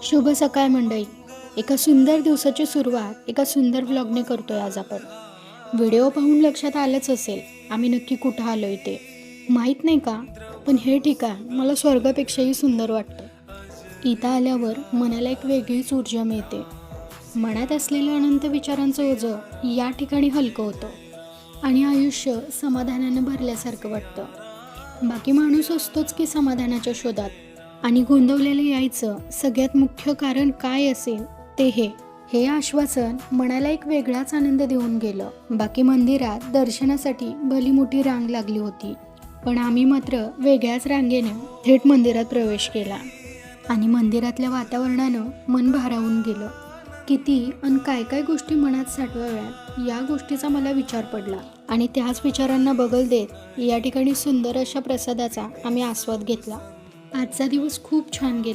शुभ सकाळ मंडळी. एका सुंदर दिवसाची सुरुवात एका सुंदर व्लॉगने करतोय आज आपण. व्हिडिओ पाहून लक्षात आलंच असेल आम्ही नक्की कुठं आलोय ते. माहीत नाही का, पण हे ठिकाण मला स्वर्गापेक्षाही सुंदर वाटतं. इथं आल्यावर मनाला एक वेगळीच ऊर्जा मिळते. मनात असलेलं अनंत विचारांचं ओझं या ठिकाणी हलकं होतं आणि आयुष्य समाधानानं भरल्यासारखं वाटतं. बाकी माणूस असतोच की समाधानाच्या शोधात, आणि गोंधवलेलं यायचं सगळ्यात मुख्य कारण काय असेल ते हे आश्वासन मनाला एक वेगळाच आनंद देऊन गेलं. बाकी मंदिरात दर्शनासाठी भली मोठी रांग लागली होती, पण आम्ही मात्र वेगळ्याच रांगेनं थेट मंदिरात प्रवेश केला आणि मंदिरातल्या वातावरणानं मन भारावून गेलं. किती आणि काय काय गोष्टी मनात साठवाव्यात या गोष्टीचा मला विचार पडला आणि त्याच विचारांना बगल देत या ठिकाणी सुंदर अशा प्रसादाचा आम्ही आस्वाद घेतला. आजचा दिवस खूप छान गेला.